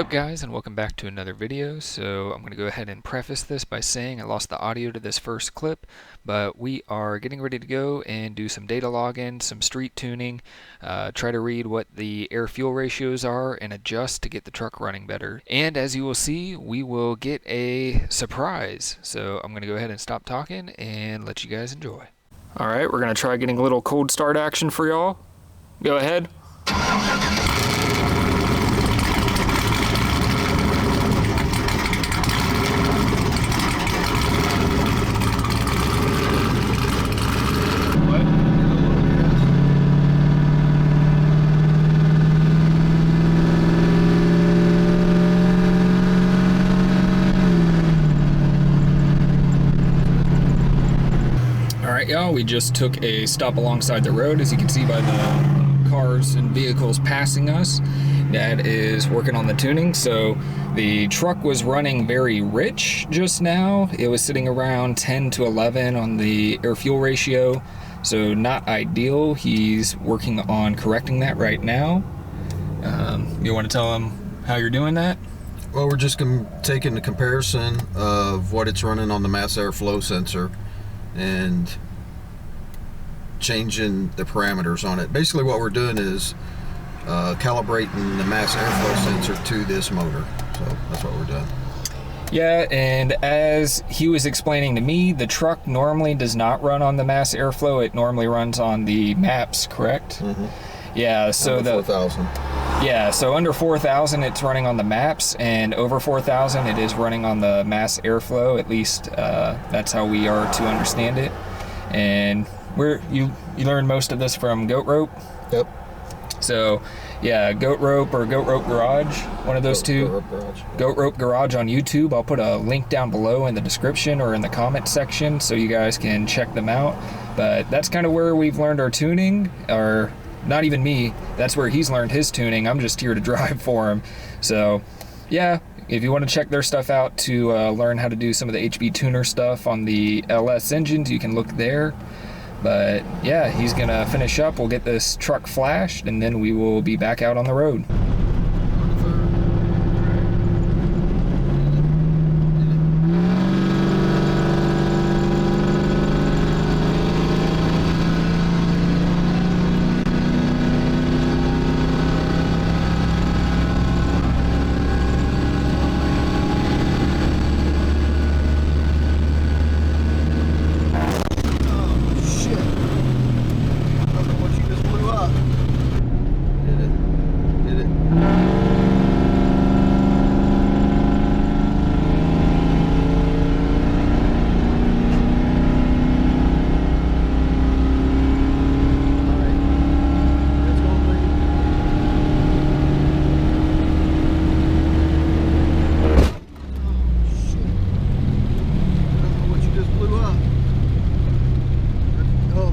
What up guys, and welcome back to another video. So I'm going to go ahead and preface this by saying I lost the audio to this first clip, but we are getting ready to go and do some data logging, some street tuning, try to read what the air-fuel ratios are and adjust to get the truck running better. And as you will see, we will get a surprise. So I'm going to go ahead and stop talking and let you guys enjoy. Alright, we're going to try getting a little cold start action for y'all. Go ahead. Alright y'all, we just took a stop alongside the road, as you can see by the cars and vehicles passing us. Dad is working on the tuning, so the truck was running very rich just now. It was sitting around 10 to 11 on the air-fuel ratio, so not ideal. He's working on correcting that right now. You want to tell him how you're doing that? Well, we're just taking the comparison of what it's running on the mass airflow sensor and changing the parameters on it. Basically what we're doing is calibrating the mass airflow sensor to this motor. So that's what we're doing. Yeah, and as he was explaining to me, the truck normally does not run on the mass airflow. It normally runs on the maps, correct? Mm-hmm. Yeah, so under 4,000. Yeah, so under 4,000 it's running on the maps, and over 4,000 it is running on the mass airflow. At least that's how we are to understand it. And you learned most of this from Goat Rope. Yep. So yeah, Goat Rope or Goat Rope Garage, one of those two. Goat Rope Garage. Goat Rope Garage on YouTube. I'll put a link down below in the description or in the comment section so you guys can check them out. But that's kind of where we've learned our tuning, or not even me, that's where he's learned his tuning. I'm just here to drive for him. So yeah, if you want to check their stuff out to learn how to do some of the HB tuner stuff on the LS engines, you can look there. But yeah, he's gonna finish up. We'll get this truck flashed and then we will be back out on the road.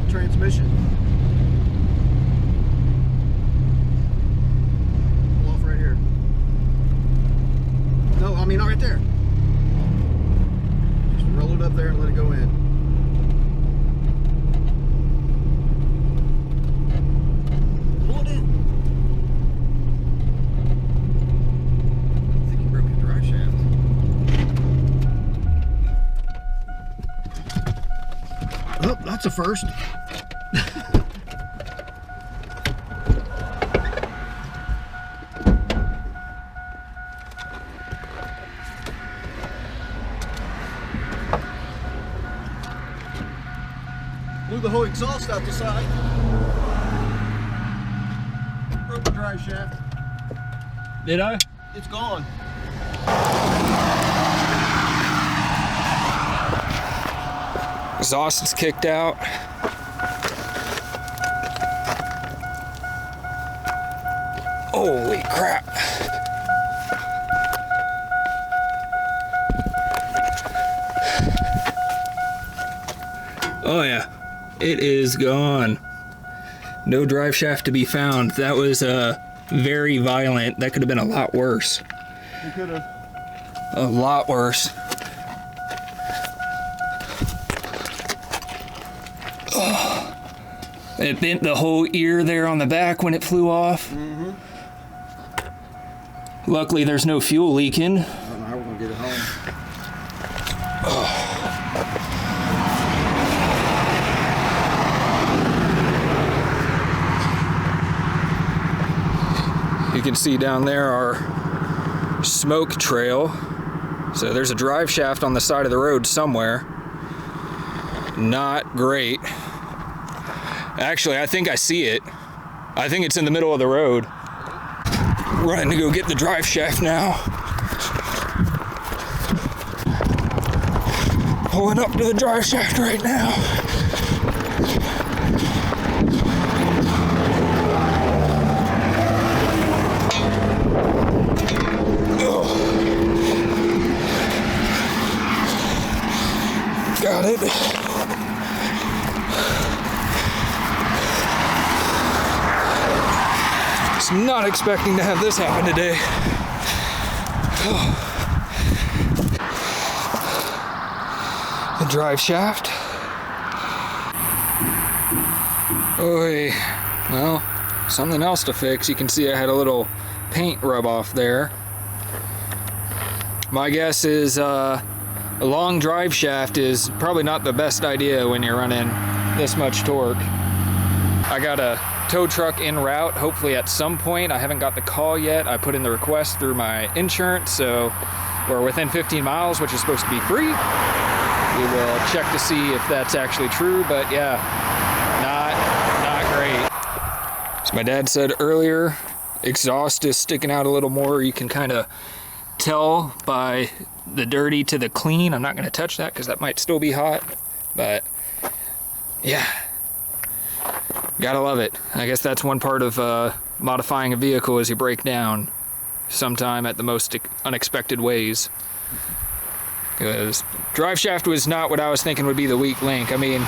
Transmission. Pull off right here. No, I mean not right there. Just roll it up there and let it go in. Pull it in. I think he broke his drive shaft. Oh, that's a first. Blew the whole exhaust out the side. Broke the drive shaft. Did I? It's gone. Exhaust is kicked out. Holy crap. Oh yeah, it is gone. No drive shaft to be found. That was very violent. That could have been a lot worse. It could have. A lot worse. Oh. It bent the whole ear there on the back when it flew off. Mm-hmm. Luckily, there's no fuel leaking. I don't know how we're gonna get it home. You can see down there our smoke trail. So there's a drive shaft on the side of the road somewhere. Not great. Actually, I think I see it. I think it's in the middle of the road. Running to go get the drive shaft now. Pulling up to the drive shaft right now. Got it. Was not expecting to have this happen today. The drive shaft. Oy. Well, something else to fix. You can see I had a little paint rub off there. My guess is a long drive shaft is probably not the best idea when you're running this much torque. I got a tow truck en route, hopefully at some point. I haven't got the call yet. I put in the request through my insurance, so we're within 15 miles, which is supposed to be free. We will check to see if that's actually true, but yeah, not great. So my dad said earlier, exhaust is sticking out a little more. You can kind of tell by the dirty to the clean. I'm not going to touch that because that might still be hot, but yeah, gotta love it. I guess that's one part of modifying a vehicle is you break down sometime at the most unexpected ways, because drive shaft was not what I was thinking would be the weak link. I mean,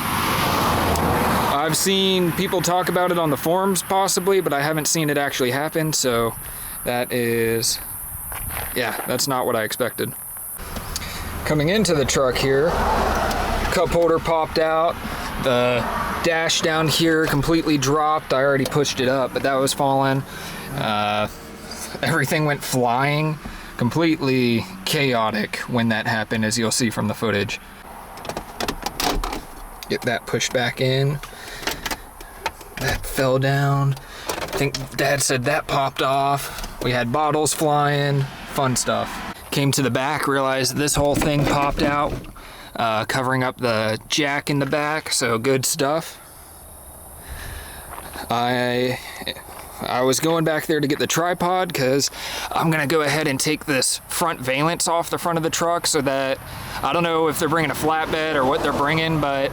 I've seen people talk about it on the forums possibly, but I haven't seen it actually happen, so that is, yeah, that's not what I expected. Coming into the truck here, cup holder popped out, the dash down here completely dropped. I already pushed it up, but that was falling. Everything went flying. Completely chaotic when that happened, as you'll see from the footage. Get that pushed back in. That fell down. I think Dad said that popped off. We had bottles flying, fun stuff. Came to the back, realized this whole thing popped out, covering up the jack in the back, so good stuff. I was going back there to get the tripod because I'm gonna go ahead and take this front valance off the front of the truck, so that, I don't know if they're bringing a flatbed or what they're bringing, but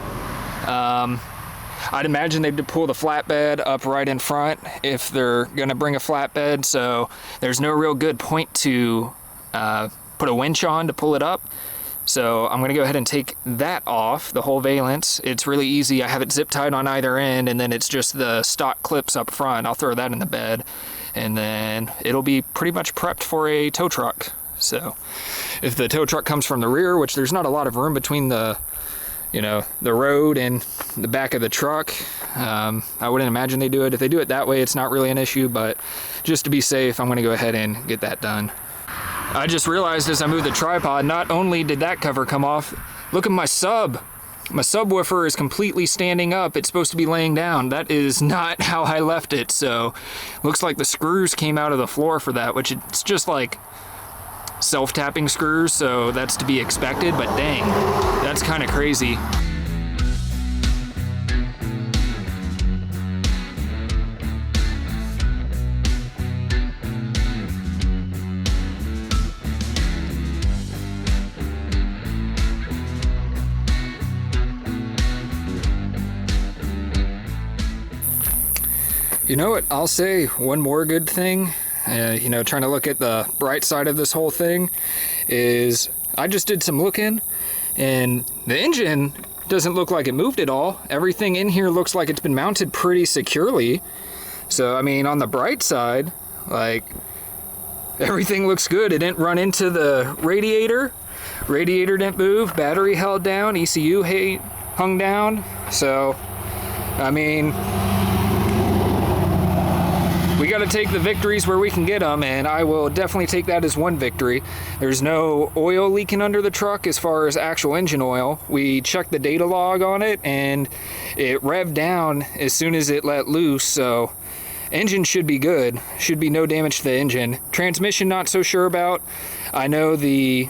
I'd imagine they'd pull the flatbed up right in front if they're gonna bring a flatbed, so there's no real good point to put a winch on to pull it up. So I'm gonna go ahead and take that off, the whole valance. It's really easy. I have it zip tied on either end, and then it's just the stock clips up front. I'll throw that in the bed, and then it'll be pretty much prepped for a tow truck. So if the tow truck comes from the rear, which there's not a lot of room between the, the road and the back of the truck, I wouldn't imagine they do it. If they do it that way, it's not really an issue, but just to be safe, I'm gonna go ahead and get that done. I just realized as I moved the tripod, not only did that cover come off, look at my sub. My subwoofer is completely standing up. It's supposed to be laying down. That is not how I left it. So looks like the screws came out of the floor for that, which it's just like self-tapping screws, so that's to be expected, but dang, that's kind of crazy. You know what, I'll say one more good thing, trying to look at the bright side of this whole thing, is I just did some looking, and the engine doesn't look like it moved at all. Everything in here looks like it's been mounted pretty securely. So, I mean, on the bright side, like, everything looks good. It didn't run into the radiator. Radiator didn't move. Battery held down. ECU hung down. So, I mean, we got to take the victories where we can get them, and I will definitely take that as one victory. There's no oil leaking under the truck as far as actual engine oil. We checked the data log on it, and it revved down as soon as it let loose, so engine should be good. Should be no damage to the engine. Transmission, not so sure about. I know the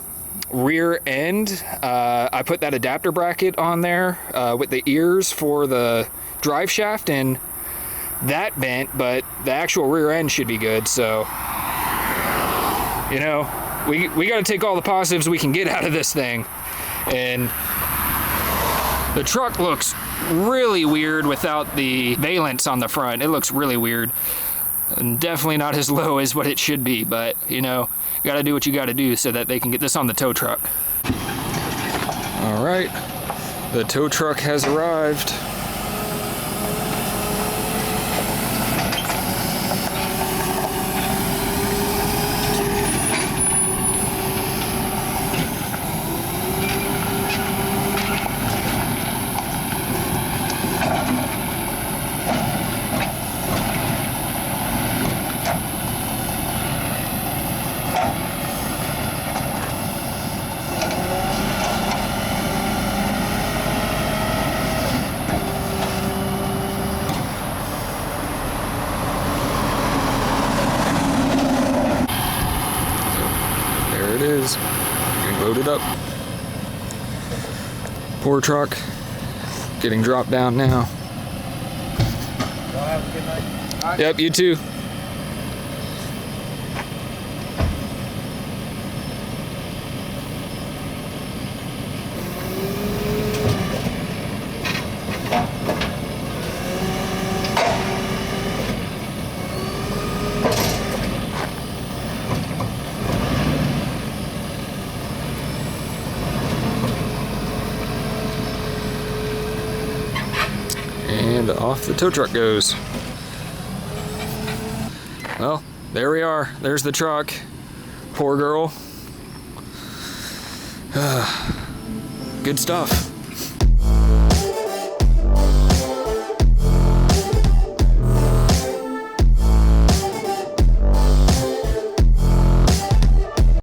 rear end, I put that adapter bracket on there with the ears for the drive shaft, and that bent, but the actual rear end should be good. So, you know, we got to take all the positives we can get out of this thing. And the truck looks really weird without the valance on the front. It looks really weird, and definitely not as low as what it should be, but you know, you got to do what you got to do so that they can get this on the tow truck. All right, the tow truck has arrived. There it is. Getting loaded up. Poor truck. Getting dropped down now. Y'all have a good night. Right. Yep, you too. And off the tow truck goes. Well, there we are. There's the truck. Poor girl. Good stuff.